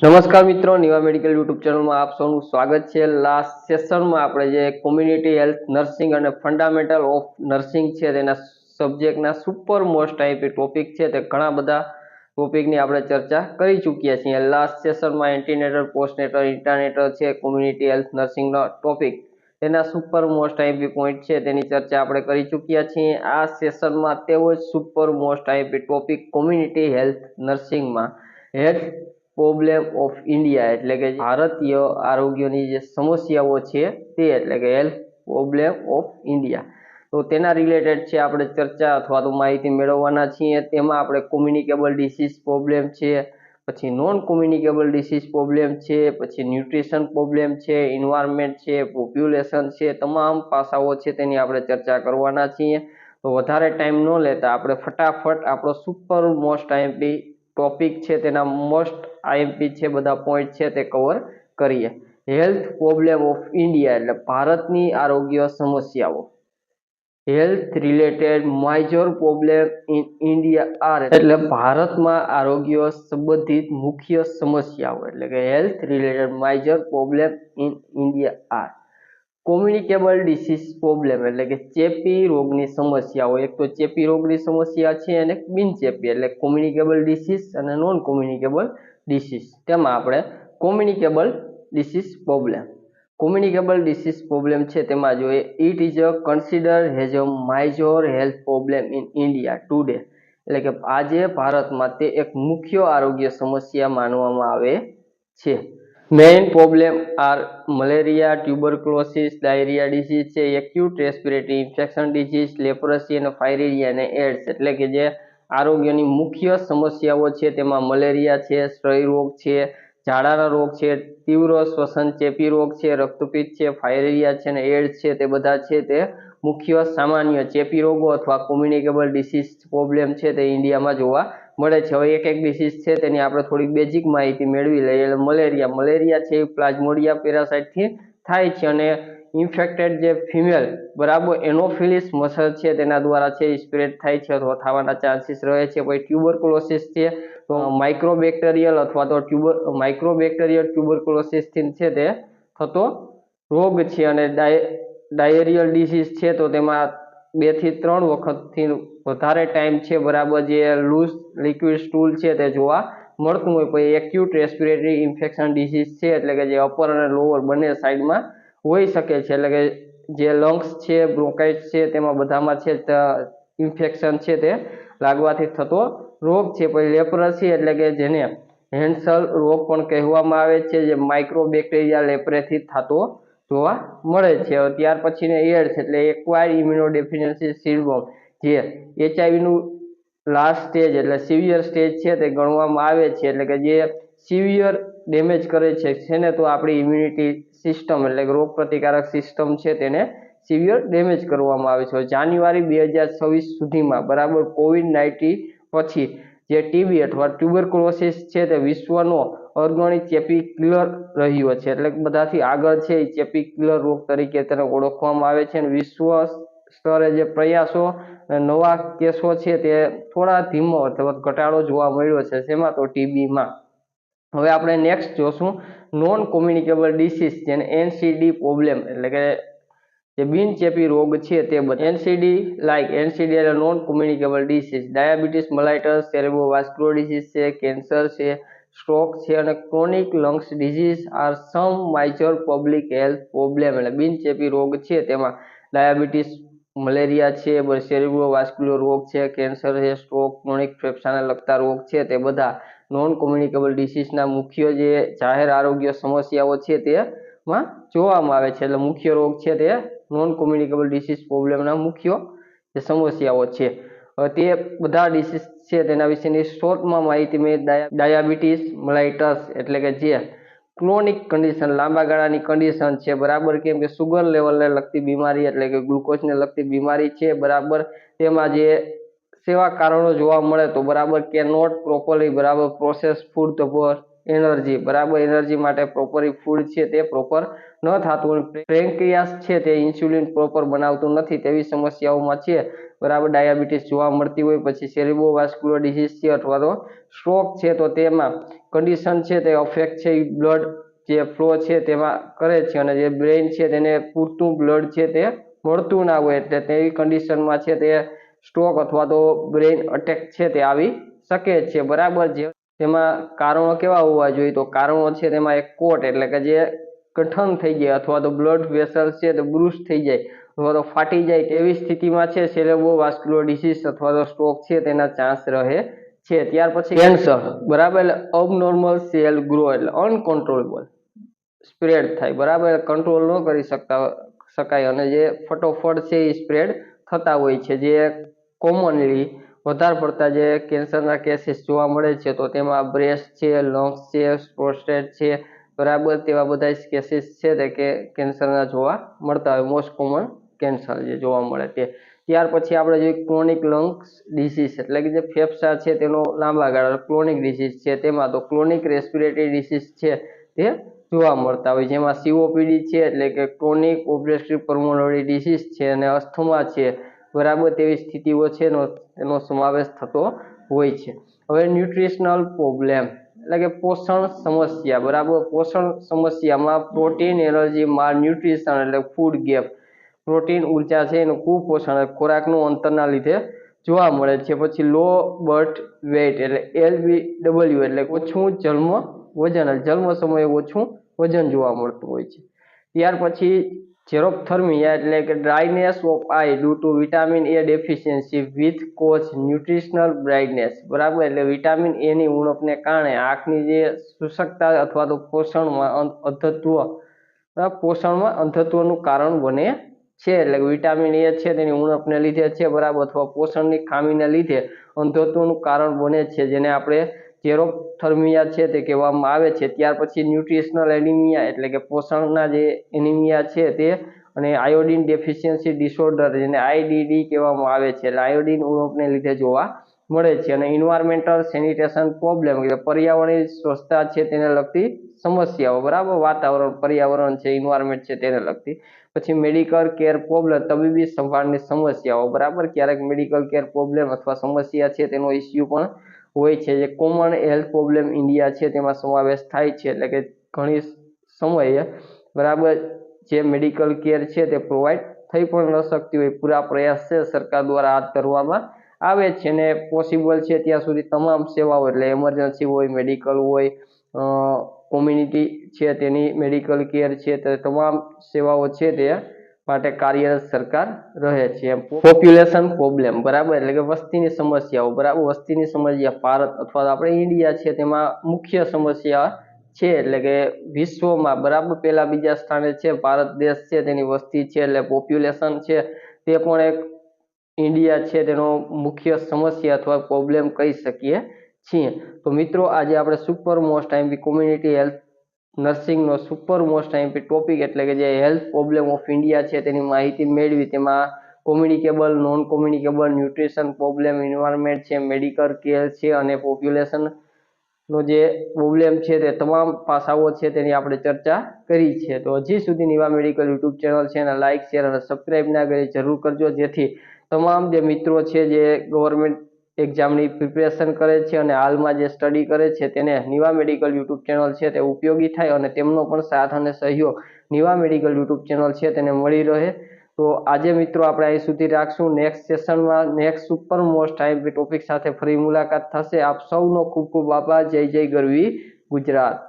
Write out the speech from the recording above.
નમસ્કાર મિત્રો, Niva medical YouTube ચેનલમાં આપ સૌનું સ્વાગત છે। લાસ્ટ સેશનમાં આપણે જે કોમ્યુનિટી હેલ્થ નર્સિંગ અને ફંડામેન્ટલ ઓફ નર્સિંગ છે તેના સબ્જેક્ટના સુપર મોસ્ટ આઈપી ટોપિક છે તે ઘણા બધા ટોપિકની આપણે ચર્ચા કરી ચૂક્યા છીએ। લાસ્ટ સેશનમાં એન્ટીનેટર, પોસ્ટનેટર, ઇન્ટરનેટર છે કોમ્યુનિટી હેલ્થ નર્સિંગનો ટોપિક તેના સુપર મોસ્ટ આઈપી પોઈન્ટ છે તેની ચર્ચા આપણે કરી ચૂક્યા છીએ। આ સેશનમાં તેવો જ super most IP topic community health નર્સિંગમાં હેલ્થ પ્રોબ્લેમ ઓફ ઇન્ડિયા એટલે કે ભારતીય આરોગ્યની જે સમસ્યાઓ છે તે એટલે કે હેલ્થ પ્રોબ્લેમ ઓફ ઇન્ડિયા, તો તેના રિલેટેડ છે આપણે ચર્ચા અથવા તો માહિતી મેળવવાના છીએ। તેમાં આપણે કોમ્યુનિકેબલ ડિસીઝ પ્રોબ્લેમ છે, પછી નોન કોમ્યુનિકેબલ ડિસીઝ પ્રોબ્લેમ છે, પછી ન્યુટ્રિશન પ્રોબ્લેમ છે, એન્વાયરમેન્ટ છે, પોપ્યુલેશન છે, તમામ પાસાઓ છે તેની આપણે ચર્ચા કરવાના છીએ। તો વધારે ટાઈમ ન લેતા આપણે ફટાફટ આપણો સુપર મોસ્ટ આઈએમપી ટોપિક છે તેના મોસ્ટ આઈએમપી છે બધા પોઈન્ટ છે તે કવર કરીએ। હેલ્થ પ્રોબ્લેમ ઓફ ઇન્ડિયા એટલે ભારતની આરોગ્ય સમસ્યાઓ। Health related major problem in India are એટલે ભારતમાં આરોગ્ય સંબંધિત મુખ્ય સમસ્યાઓ એટલે કે health related major problem in India are communicable disease problem એટલે કે ચેપી રોગની સમસ્યાઓ। એક તો ચેપી રોગની સમસ્યા છે અને બિનચેપી એટલે કોમ્યુનિકેબલ ડિસીઝ અને નોન કોમ્યુનિકેબલ ડિસીઝ। તેમાં આપણે communicable disease problem communicable disease problem છે તેમાં જોઈએ it is a consider has a major health problem in India today એટલે કે આજે ભારતમાં તે એક મુખ્ય આરોગ્ય સમસ્યા માનવામાં આવે છે। Main problem are malaria, tuberculosis, diarrhoea disease છે, acute respiratory infection disease, leprosy અને ફાયરિયા અને એડ્સ એટલે કે જે આરોગ્યની મુખ્ય સમસ્યાઓ છે તેમાં મલેરિયા છે, ક્ષય રોગ છે, ઝાડાના રોગ છે, તીવ્ર શ્વસન ચેપી રોગ છે, રક્તપિત્ત છે, ફાયરિયા છે અને એડ્સ છે તે બધા છે તે મુખ્ય સામાન્ય ચેપી રોગો અથવા કોમ્યુનિકેબલ ડિસીઝ પ્રોબ્લેમ છે તે ઇન્ડિયામાં જોવા મળે છે। હવે એક એક ડિસીઝ છે તેની આપણે થોડીક બેઝિક માહિતી મેળવી લઈએ। એટલે મલેરિયા છે એ પ્લાઝ્મોડિયા પેરાસાઇટથી થાય છે અને ઇન્ફેક્ટેડ જે ફિમેલ બરાબર એનોફિલિસ મસલ છે તેના દ્વારા છે સ્પ્રેડ થાય છે અથવા થવાના ચાન્સીસ રહે છે। પછી ટ્યુબરક્લોસિસ છે તો માઇક્રોબેક્ટેરિયલ અથવા તો માઇક્રોબેક્ટેરિયલ ટ્યુબરક્લોસિસથી છે તે થતો રોગ છે। અને ડાયરિયલ ડિસીઝ છે તો તેમાં 2 થી 3 વખતથી વધારે ટાઈમ છે બરાબર જે લૂઝ લિક્વિડ સ્ટૂલ છે તે જોવા મળતું હોય। પછી એક્યુટ રેસ્પિરેટરી ઇન્ફેક્શન ડિસીઝ છે એટલે કે જે અપર અને લોઅર બંને સાઈડમાં હોઈ શકે છે એટલે કે જે લંગ્સ છે, બ્રોન્કાઇટિસ છે તેમાં બધામાં છે ઇન્ફેક્શન છે તે લાગવાથી થતો રોગ છે। પછી લેપ્રસી એટલે કે જેને હેન્સલ રોગ પણ કહેવામાં આવે છે જે માઇક્રોબેક્ટેરિયા લેપ્રેથી થતો જોવા મળે છે। ત્યાર પછીને એડ્સ એટલે એક્વાયર્ડ ઇમ્યુનોડેફિશિયન્સી સિન્ડ્રોમ જે એચઆઈવીનું લાસ્ટ સ્ટેજ એટલે સિવિયર સ્ટેજ છે તે ગણવામાં આવે છે એટલે કે જે સિવિયર ડેમેજ કરે છે ને તો આપણી ઇમ્યુનિટી સિસ્ટમ એટલે કે રોગ પ્રતિકારક સિસ્ટમ છે તેને સિવિયર ડેમેજ કરવામાં આવે છે। જાન્યુઆરી 2026 સુધીમાં બરાબર કોવિડ-19 પછી જે ટીબી અથવા ટ્યુબરક્લોસિસ છે તે વિશ્વનો અગ્રણી ચેપી કિલર રહ્યો છે એટલે બધાથી આગળ છે એ ચેપી કિલર રોગ તરીકે તેને ઓળખવામાં આવે છે। અને વિશ્વ સ્તરે જે પ્રયાસો નવા કેસો છે તે થોડા ધીમો અથવા ઘટાડો જોવા મળ્યો છે જેમાં તો ટીબીમાં। હવે આપણે નેક્સ્ટ જોશું નોન કોમ્યુનિકેબલ ડિસીઝ જેને એનસીડી પ્રોબ્લેમ એટલે કે જે બિનચેપી રોગ છે તે એનસીડી એટલે non communicable disease diabetes mellitus, cerebrovascular disease છે, કેન્સર છે, સ્ટ્રોક છે અને chronic lungs disease are some major public health problem એટલે બિનચેપી રોગ છે તેમાં ડાયાબિટીસ, મલેરિયા છે, સેરેબ્રોવાસ્ક્યુલર રોગ છે, કેન્સર છે, સ્ટ્રોક, ક્રોનિક ફેફસાને લગતા રોગ છે તે બધા નોન કોમ્યુનિકેબલ ડિસીઝના મુખ્ય જે જાહેર આરોગ્ય સમસ્યાઓ છે તેમાં જોવામાં આવે છે। એટલે મુખ્ય રોગ છે તે નોન કોમ્યુનિકેબલ ડિસીઝ પ્રોબ્લેમના મુખ્ય જે સમસ્યાઓ છે તે બધા ડિસીઝ છે તેના વિશેની શોર્ટમાં માહિતી મેં ડાયાબિટીસ મલાઇટસ એટલે કે જે ક્રોનિક કન્ડિશન લાંબા ગાળાની કન્ડિશન છે બરાબર કેમ કે સુગર લેવલને લગતી બીમારી એટલે કે ગ્લુકોઝને લગતી બીમારી છે બરાબર તેમાં જે સેવા કારણો જોવા મળે તો બરાબર કે નોટ પ્રોપરલી બરાબર પ્રોસેસ ફૂડ પર એનર્જી બરાબર એનર્જી માટે પ્રોપરલી ફૂડ છે તે પ્રોપર ન થતું, પેન્ક્રિયાસ છે તે ઇન્સ્યુલિન પ્રોપર બનાવતું નથી તેવી સમસ્યાઓમાં છે બરાબર, ડાયાબિટીસ જોવા મળતી હોય, પછી સેરેબ્રોવાસ્ક્યુલર ડિસીઝ છે અથવા તો સ્ટ્રોક છે, તો તેમાં કન્ડિશન છે તે અફેક્ટ છે એ બ્લડ જે ફ્લો છે તેમાં કરે છે, અને જે બ્રેઇન છે તેને પૂરતું બ્લડ છે તે મળતું ના હોય, એટલે તેવી કન્ડિશનમાં છે તે સ્ટ્રોક અથવા તો બ્રેઇન અટેક છે તે આવી શકે છે, બરાબર. જે તેમાં કારણો કેવા હોવા જોઈએ, તો કારણો છે તેમાં એક કોટ એટલે કે જે ગઠન થઈ જાય અથવા તો બ્લડ વેસલ છે તે બુસ્ટ થઈ જાય અથવા તો ફાટી જાય, તેવી સ્થિતિમાં છે સેરેબ્રોવાસ્ક્યુલર ડિસીઝ અથવા તો સ્ટ્રોક છે તેના ચાન્સ રહે છે. ત્યાર પછી કેન્સર, બરાબર, એટલે અબનોર્મલ સેલ ગ્રો એટલે અનકન્ટ્રોલેબલ સ્પ્રેડ થાય, બરાબર, કંટ્રોલ ન કરી શકાય અને જે ફટોફટ છે એ સ્પ્રેડ થતા હોય છે. જે કોમનલી વધારે પડતા જે કેન્સરના કેસીસ જોવા મળે છે, તો તેમાં બ્રેસ્ટ છે, લંગ્સ છે, પ્રોસ્ટેટ છે, બરાબર, તેવા બધા કેસીસ છે તે કે કેન્સરના જોવા મળતા હોય, મોસ્ટ કોમન કેન્સર જે જોવા મળે તે. ત્યાર પછી આપણે જોઈએ ક્રોનિક લંગ્સ ડિસીઝ એટલે કે જે ફેફસા છે તેનો લાંબા ગાળા ક્રોનિક ડિસીઝ છે, તેમાં તો ક્રોનિક રેસ્પિરેટરી ડિસીઝ છે તે જોવા મળતા હોય, જેમાં COPD છે એટલે કે ક્રોનિક ઓબ્સ્ટ્રક્ટિવ પલ્મોનરી ડિસીઝ છે, અને અસ્થમા છે, બરાબર, તેવી સ્થિતિઓ છે એનો સમાવેશ થતો હોય છે. હવે ન્યુટ્રિશનલ પ્રોબ્લેમ એટલે કે પોષણ સમસ્યા, બરાબર, પોષણ સમસ્યામાં પ્રોટીન એનર્જી માલ ન્યુટ્રિશન એટલે ફૂડ ગેપ, પ્રોટીન ઉર્જા છે એનું કુપોષણ ખોરાકનું અંતરના લીધે જોવા મળે છે. પછી લો બર્થ વેઇટ એટલે LBW એટલે ઓછું જન્મ વજન, જન્મ સમયે ઓછું વજન જોવા મળતું હોય છે. ત્યાર પછી જેરોપ્થર્મિયા એટલે કે dryness of eye due to vitamin A deficiency with cause nutritional brightness, બરાબર, એટલે વિટામિન એ ની ઉણપને કારણે આંખની જે શુષ્કતા અથવા તો પોષણમાં અંધત્વનું કારણ બને છે, એટલે વિટામિન એ છે તેની ઉણપને લીધે છે, બરાબર, અથવા પોષણની ખામીને લીધે અંધત્વનું કારણ બને છે, જેને આપણે જેરોપ્થર્મિયા છે તે કહેવામાં આવે છે. ત્યાર પછી ન્યુટ્રિશનલ એનિમિયા એટલે કે પોષણના જે એનિમિયા છે તે, અને આયોડિન ડેફિશિયન્સી ડિસઓર્ડર જેને IDD કહેવામાં આવે છે, એટલે આયોડિન ઉણપને લીધે જોવા મળે છે. અને ઇન્વાયરમેન્ટલ સેનિટેશન પ્રોબ્લેમ એટલે પર્યાવરણીય સ્વચ્છતા છે તેને લગતી સમસ્યાઓ, બરાબર, વાતાવરણ પર્યાવરણ છે ઇન્વાયરમેન્ટ છે તેને લગતી. પછી મેડિકલ કેર પ્રોબ્લેમ તબીબી સંભાળની સમસ્યાઓ, બરાબર, ક્યારેક મેડિકલ કેર પ્રોબ્લેમ અથવા સમસ્યા છે તેનો ઇસ્યુ પણ હોય છે. જે કોમન હેલ્થ પ્રોબ્લેમ ઇન્ડિયા છે તેમાં સમાવેશ થાય છે, એટલે કે ઘણી સમયે, બરાબર, જે મેડિકલ કેર છે તે પ્રોવાઈડ થઈ પણ ન શકતી હોય, પૂરા પ્રયાસ છે સરકાર દ્વારા હાથ ધરવામાં આવે છે, ને પોસિબલ છે ત્યાં સુધી તમામ સેવાઓ એટલે એમરજન્સી હોય, મેડિકલ હોય, કોમ્યુનિટી છે તેની મેડિકલ કેર છે, તે તમામ સેવાઓ છે તે માટે કાર્યરત સરકાર રહે છે. પોપ્યુલેશન પ્રોબ્લેમ, બરાબર, એટલે કે વસ્તીની સમસ્યાઓ, બરાબર, વસ્તીની સમસ્યા ભારત અથવા આપણે ઇન્ડિયા છે તેમાં મુખ્ય સમસ્યા છે, એટલે કે વિશ્વમાં, બરાબર, પહેલા બીજા સ્થાને છે ભારત દેશ છે, તેની વસ્તી છે એટલે પોપ્યુલેશન છે તે પણ એક ઇન્ડિયા છે તેનો મુખ્ય સમસ્યા અથવા પ્રોબ્લેમ કહી શકીએ છીએ. તો મિત્રો, આજે આપણે super most IMP community health નર્સિંગનો સુપર મોસ્ટ આઈએમપી ટોપિક એટલે કે જે હેલ્થ પ્રોબ્લેમ ઓફ ઇન્ડિયા છે તેની માહિતી મેળવી. તેમાં communicable, non communicable, nutrition problem, environment છે, મેડિકલ કેર છે, અને પોપ્યુલેશન નો જે પ્રોબ્લેમ છે તે તમામ પાસાઓ છે તેની આપણે ચર્ચા કરી છે. તો હજી સુધી નિવા મેડિકલ યુટ્યુબ ચેનલ છે એને લાઇક, શેર અને સબસ્ક્રાઇબ ના કરી જરૂર કરજો, જેથી તમામ જે મિત્રો છે જે ગવર્મેન્ટ એક્ઝામની પ્રિપેરેશન કરે છે અને હાલમાં જે સ્ટડી કરે છે તેને નિવા મેડિકલ યુટ્યુબ ચેનલ છે તે ઉપયોગી થાય અને તેમનો પણ સાથ અને સહયોગ નિવા મેડિકલ યુટ્યુબ ચેનલ છે તેને મળી રહે. તો આજે મિત્રો આપણે અહીં સુધી રાખશું. નેક્સ્ટ સેશનમાં next super most IMP topic સાથે ફરી મુલાકાત થશે. આપ સૌનો ખૂબ ખૂબ આભાર. જય જય ગરવી ગુજરાત.